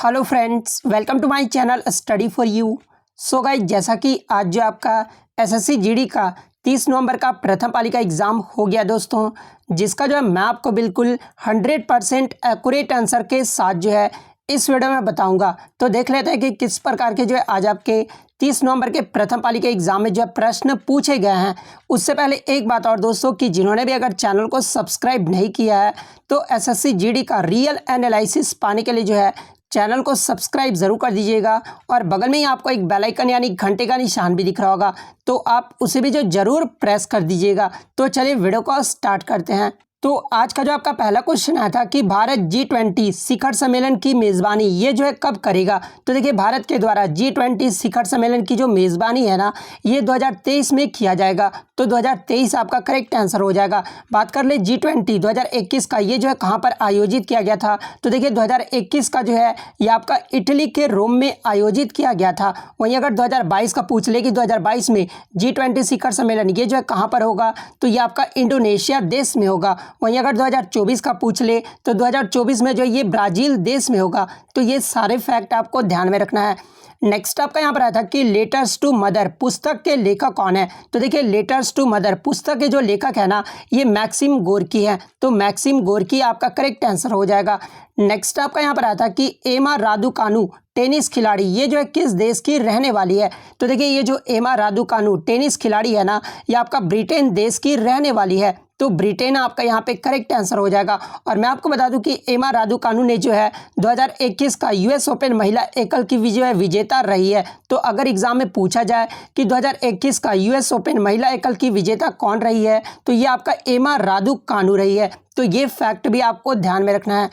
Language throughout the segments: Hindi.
Hello friends, welcome to my channel study for you. So guys, जैसा कि आज जो आपका एसएससी जीडी का 30 नवंबर का प्रथम पाली का एग्ज़ाम हो गया दोस्तों, जिसका जो है मैं आपको बिल्कुल 100% एक्यूरेट आंसर के साथ जो है इस वीडियो में बताऊंगा। तो देख लेते हैं कि किस प्रकार के जो है आज आपके 30 नवंबर के प्रथम पाली के एग्जाम में जो है प्रश्न पूछे गए हैं। उससे पहले एक बात और दोस्तों, कि जिन्होंने भी अगर चैनल को सब्सक्राइब नहीं किया है तो एसएससी जीडी का रियल एनालिसिस पाने के लिए जो है चैनल को सब्सक्राइब जरूर कर दीजिएगा। और बगल में ही आपको एक बेल आइकन यानी घंटे का निशान भी दिख रहा होगा, तो आप उसे भी जो जरूर प्रेस कर दीजिएगा। तो चलिए वीडियो को स्टार्ट करते हैं। तो आज का जो आपका पहला क्वेश्चन आया था कि भारत G20 शिखर सम्मेलन की मेज़बानी ये जो है कब करेगा। तो देखिए, भारत के द्वारा G20 शिखर सम्मेलन की जो मेज़बानी है ना, ये 2023 में किया जाएगा। तो 2023 आपका करेक्ट आंसर हो जाएगा। बात कर ले G20 2021 का, ये जो है कहाँ पर आयोजित किया गया था। तो देखिए 2021 का जो है ये आपका इटली के रोम में आयोजित किया गया था। वहीं अगर 2022 का पूछ ले कि 2022 में G20 शिखर सम्मेलन ये जो है कहाँ पर होगा, तो ये आपका इंडोनेशिया देश में होगा। वहीं अगर 2024 का पूछ ले तो 2024 में जो ये ब्राज़ील देश में होगा। तो ये सारे फैक्ट आपको ध्यान में रखना है। नेक्स्ट आपका यहाँ पर आया था कि लेटर्स टू मदर पुस्तक के लेखक कौन है। तो देखिए, लेटर्स टू मदर पुस्तक के जो लेखक है ना, ये मैक्सिम गोर्की है। तो मैक्सिम गोर्की आपका करेक्ट आंसर हो जाएगा। नेक्स्ट आपका यहाँ पर आया था कि एमा रादुकानु टेनिस खिलाड़ी ये जो है किस देश की रहने वाली है। तो देखिए, ये जो एमा रादुकानु टेनिस खिलाड़ी है ना, ये आपका ब्रिटेन देश की रहने वाली है। तो ब्रिटेन आपका यहाँ पे करेक्ट आंसर हो जाएगा। और मैं आपको बता दूं कि एमा रादुकानु ने जो है 2021 का यूएस ओपन महिला एकल की जो है विजेता रही है। तो अगर एग्जाम में पूछा जाए कि 2021 का यूएस ओपन महिला एकल की विजेता कौन रही है, तो ये आपका एमा रादुकानु रही है। तो ये फैक्ट भी आपको ध्यान में रखना है।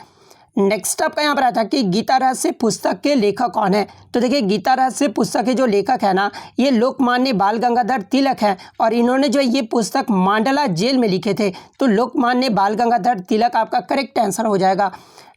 नेक्स्ट आपका यहाँ पर आता है कि गीता रहस्य पुस्तक के लेखक कौन है। तो देखिए, गीता रहस्य पुस्तक के जो लेखक है ना, ये लोकमान्य बाल गंगाधर तिलक है। और इन्होंने जो ये पुस्तक मांडला जेल में लिखे थे। तो लोकमान्य बाल गंगाधर तिलक आपका करेक्ट आंसर हो जाएगा।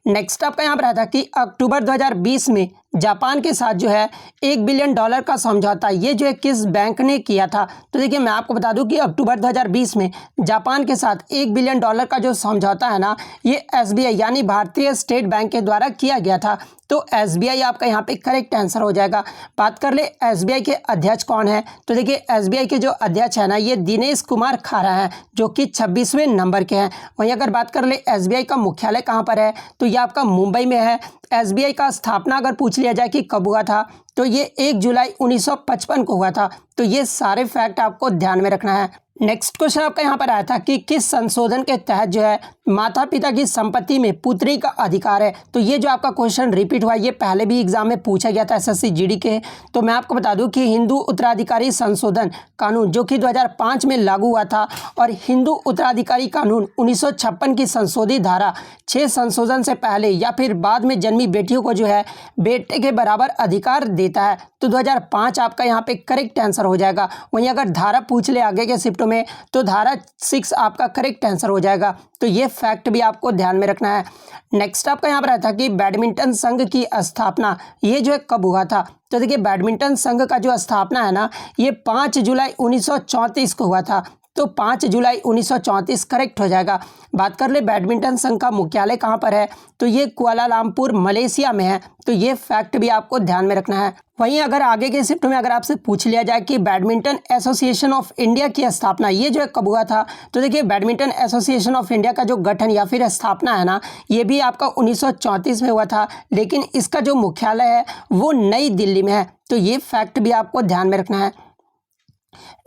नेक्स्ट आपका यहाँ पर आता है कि अक्टूबर 2020 में जापान के साथ जो है $1 बिलियन का समझौता ये जो है किस बैंक ने किया था। तो देखिए, मैं आपको बता दूं कि अक्टूबर 2020 में जापान के साथ $1 बिलियन का जो समझौता है ना, ये SBI यानी भारतीय स्टेट बैंक के द्वारा किया गया था। तो SBI आपका यहाँ पे करेक्ट आंसर हो जाएगा। बात कर ले SBI के अध्यक्ष कौन है। तो देखिए, SBI के जो अध्यक्ष है ना, ये दिनेश कुमार खारा हैं, जो कि 26वें नंबर के हैं। वहीं अगर बात कर ले SBI का मुख्यालय कहाँ पर है, तो ये आपका मुंबई में है। SBI का स्थापना अगर पूछ लिया जाए कि कब हुआ था, तो ये 1 जुलाई 1955 को हुआ था। तो ये सारे फैक्ट आपको ध्यान में रखना है। नेक्स्ट क्वेश्चन आपका यहाँ पर आया था कि किस संशोधन के तहत जो है माता पिता की संपत्ति में पुत्री का अधिकार है। तो ये जो आपका क्वेश्चन रिपीट हुआ, ये पहले भी एग्जाम में पूछा गया था एसएससी जीडी के। तो मैं आपको बता दूं कि हिंदू उत्तराधिकारी संशोधन कानून जो कि 2005 में लागू हुआ था, और हिंदू उत्तराधिकारी कानून 1956 की संशोधित धारा 6 संशोधन से पहले या फिर बाद में जन्मी बेटियों को जो है बेटे के बराबर अधिकार देता है। तो 2005 आपका यहाँ पे करेक्ट आंसर हो जाएगा। वहीं अगर धारा पूछ ले आगे के शिफ्ट में, तो धारा 6 आपका करेक्ट आंसर हो जाएगा। तो ये फैक्ट भी आपको ध्यान में रखना है। नेक्स्ट आपका यहाँ पर आता है कि बैडमिंटन संघ की स्थापना ये जो है कब हुआ था। तो देखिए, बैडमिंटन संघ का जो स्थापना है ना, ये 5 जुलाई 1934 को हुआ था। तो 5 जुलाई 1934 करेक्ट हो जाएगा। बात कर ले बैडमिंटन संघ का मुख्यालय कहाँ पर है, तो ये कुआलालंपुर मलेशिया में है। तो ये फैक्ट भी आपको ध्यान में रखना है। वहीं अगर आगे के शिफ्ट में अगर आपसे पूछ लिया जाए कि बैडमिंटन एसोसिएशन ऑफ इंडिया की स्थापना ये जो है कब हुआ था, तो देखिए, बैडमिंटन एसोसिएशन ऑफ इंडिया का जो गठन या फिर स्थापना है ना, ये भी आपका 1934 में हुआ था। लेकिन इसका जो मुख्यालय है वो नई दिल्ली में है। तो ये फैक्ट भी आपको ध्यान में रखना है।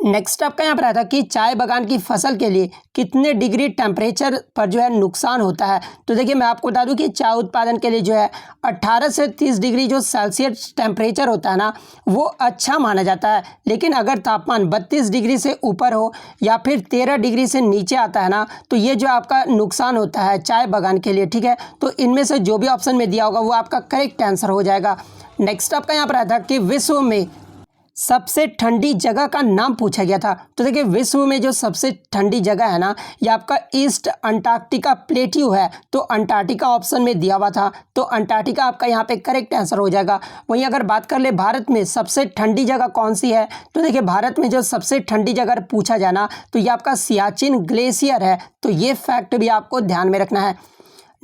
नेक्स्ट आपका यहाँ पर आता है कि चाय बागान की फसल के लिए कितने डिग्री टेम्परेचर पर जो है नुकसान होता है। तो देखिए, मैं आपको बता दूं कि चाय उत्पादन के लिए जो है 18 से 30 डिग्री जो सेल्सियस टेम्परेचर होता है ना, वो अच्छा माना जाता है। लेकिन अगर तापमान 32 डिग्री से ऊपर हो या फिर 13 डिग्री से नीचे आता है ना, तो ये जो आपका नुकसान होता है चाय बागान के लिए, ठीक है। तो इनमें से जो भी ऑप्शन में दिया होगा वो आपका करेक्ट आंसर हो जाएगा। नेक्स्ट आपका यहाँ पर आता है कि विश्व में सबसे ठंडी जगह का नाम पूछा गया था। तो देखिए, विश्व में जो सबसे ठंडी जगह है ना, ये आपका ईस्ट अंटार्कटिका प्लेट्यू है। तो अंटार्कटिका ऑप्शन में दिया हुआ था। तो अंटार्कटिका आपका यहाँ पे करेक्ट आंसर हो जाएगा। वहीं अगर बात कर ले भारत में सबसे ठंडी जगह कौन सी है, तो देखिए, भारत में जो सबसे ठंडी जगह पूछा जाना, तो ये आपका सियाचिन ग्लेशियर है। तो ये फैक्ट भी आपको ध्यान में रखना है।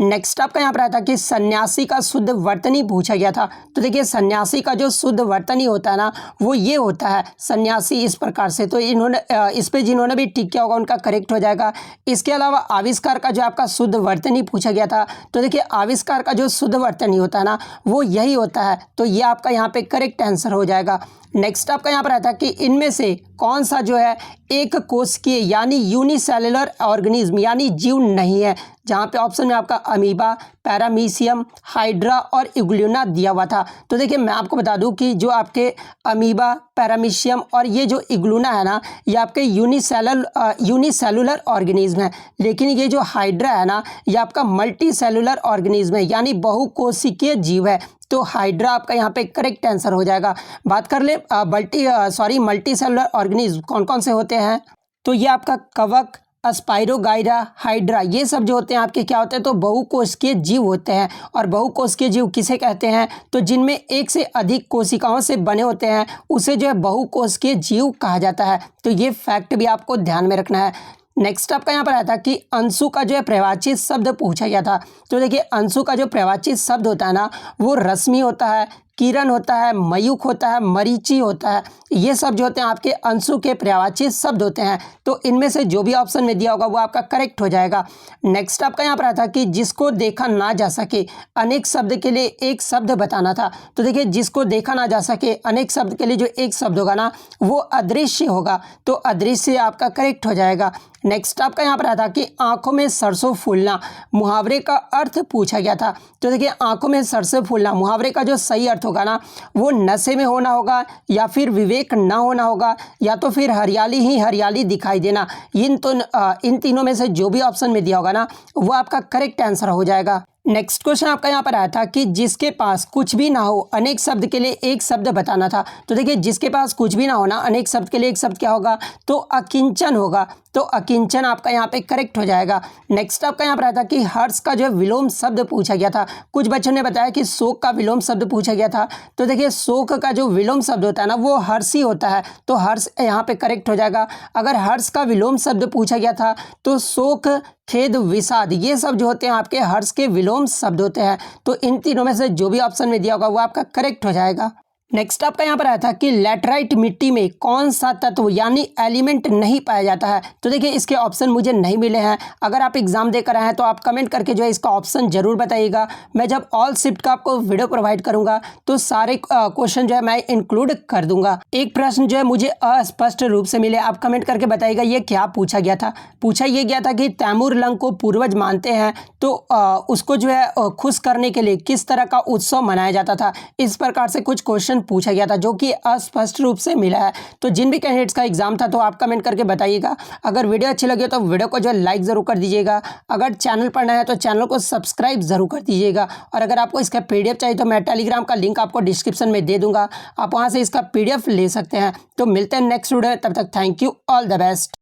नेक्स्ट आपका यहाँ पर आया था कि सन्यासी का शुद्ध वर्तनी पूछा गया था। तो देखिए सन्यासी का जो शुद्ध वर्तनी होता है ना वो ये होता है सन्यासी, इस प्रकार से। तो इन्होंने इस पे जिन्होंने भी टिक किया होगा उनका करेक्ट हो जाएगा। इसके अलावा आविष्कार का जो आपका शुद्ध वर्तनी पूछा गया था, तो देखिए आविष्कार का जो शुद्ध वर्तनी होता है ना वो यही होता है। तो ये आपका यहाँ पे करेक्ट आंसर हो जाएगा। नेक्स्ट आपका यहाँ पर आता है कि इनमें से कौन सा जो है एक कोशिकीय यानी यूनिसेलुलर ऑर्गेनिज्म यानी जीव नहीं है, जहाँ पे ऑप्शन में आपका अमीबा, पैरामीशियम, हाइड्रा और इग्लूना दिया हुआ था। तो देखिए मैं आपको बता दूं कि जो आपके अमीबा, पैरामीशियम और ये जो इग्लूना है ना ये आपके यूनिसेलुलर ऑर्गेनिज्म है, लेकिन ये जो हाइड्रा है ना ये आपका मल्टी सेलुलर ऑर्गेनिज्म है यानी बहुकोशिकीय जीव है। तो हाइड्रा आपका यहाँ पे करेक्ट आंसर हो जाएगा। बात कर ले मल्टी सेलुलर ऑर्गेनिज्म कौन कौन से होते हैं, तो ये आपका कवक, स्पाइरोगाइरा, हाइड्रा, ये सब जो होते हैं आपके क्या होते हैं, तो बहुकोशिकीय जीव होते हैं। और बहुकोशिकीय जीव किसे कहते हैं, तो जिनमें एक से अधिक कोशिकाओं से बने होते हैं उसे जो है बहुकोशिकीय जीव कहा जाता है। तो ये फैक्ट भी आपको ध्यान में रखना है। नेक्स्ट आपका यहाँ पर आया था कि अंशु का जो है प्रवाचित शब्द पूछा गया था। तो देखिए अंशु का जो प्रवाचित शब्द होता है ना वो रश्मि होता है, किरण होता है, मयूख होता है, मरीचि होता है। ये सब जो होते हैं आपके अंशु के पर्यायवाची शब्द होते हैं। तो इनमें से जो भी ऑप्शन में दिया होगा वो आपका करेक्ट हो जाएगा। नेक्स्ट आपका यहाँ पर आता कि जिसको देखा ना जा सके अनेक शब्द के लिए एक शब्द बताना था। तो देखिए जिसको देखा ना जा सके अनेक शब्द के लिए जो एक शब्द होगा ना वो अदृश्य होगा। तो अदृश्य आपका करेक्ट हो जाएगा। नेक्स्ट आपका यहाँ पर आता कि आंखों में सरसों फूलना मुहावरे का अर्थ पूछा गया था। तो देखिए आंखों में सरसों फूलना मुहावरे का जो सही अर्थ होगा ना वो नशे में होना होगा, या फिर विवेक ना होना होगा, या तो फिर हरियाली ही हरियाली दिखाई देना। इन तीनों में से जो भी ऑप्शन में दिया होगा ना वो आपका करेक्ट आंसर हो जाएगा। नेक्स्ट क्वेश्चन आपका यहाँ पर आया था कि जिसके पास कुछ भी ना हो अनेक शब्द के लिए एक शब्द बताना था। तो देखिए जिसके पास कुछ भी ना हो ना अनेक शब्द के लिए एक शब्द क्या होगा, तो अकिंचन होगा। तो अकिंचन आपका यहाँ पे करेक्ट हो जाएगा। नेक्स्ट आपका यहाँ पर आया था कि हर्ष का जो विलोम शब्द पूछा गया था। कुछ बच्चों ने बताया कि शोक का विलोम शब्द पूछा गया था। तो देखिए शोक का जो विलोम शब्द होता है ना वो हर्ष ही होता है। तो हर्ष यहाँ पे करेक्ट हो जाएगा। अगर हर्ष का विलोम शब्द पूछा गया था तो शोक, खेद, विषाद ये सब जो होते हैं आपके हर्ष के विलोम शब्द होते हैं। तो इन तीनों में से जो भी ऑप्शन में दिया होगा वो आपका करेक्ट हो जाएगा। नेक्स्ट आपका यहाँ पर आया था कि लैटराइट मिट्टी में कौन सा तत्व यानी एलिमेंट नहीं पाया जाता है। तो देखिए इसके ऑप्शन मुझे नहीं मिले हैं। अगर आप एग्जाम देकर आए हैं तो आप कमेंट करके जो है इसका ऑप्शन जरूर बताइएगा। मैं जब ऑल शिफ्ट का आपको वीडियो प्रोवाइड करूंगा तो सारे क्वेश्चन जो है मैं इंक्लूड कर दूंगा। एक प्रश्न जो है मुझे अस्पष्ट रूप से मिले, आप कमेंट करके बताइएगा ये क्या पूछा गया था। पूछा ये गया था कि तैमूर लंग को पूर्वज मानते हैं तो उसको जो है खुश करने के लिए किस तरह का उत्सव मनाया जाता था। इस प्रकार से कुछ क्वेश्चन पूछा गया था जो कि अस्पष्ट रूप से मिला है। तो जिन भी कैंडिडेट्स का एग्जाम था तो आप कमेंट करके बताइएगा। अगर वीडियो अच्छी लगी तो वीडियो को जो लाइक जरूर कर दीजिएगा। अगर चैनल पर नया है तो चैनल को सब्सक्राइब जरूर कर दीजिएगा। और अगर आपको इसका पीडीएफ चाहिए तो मैं टेलीग्राम का लिंक आपको डिस्क्रिप्शन में दे दूंगा, आप वहां से इसका पीडीएफ ले सकते हैं। तो मिलते हैं नेक्स्ट वीडियो, तब तक thank you, all the best.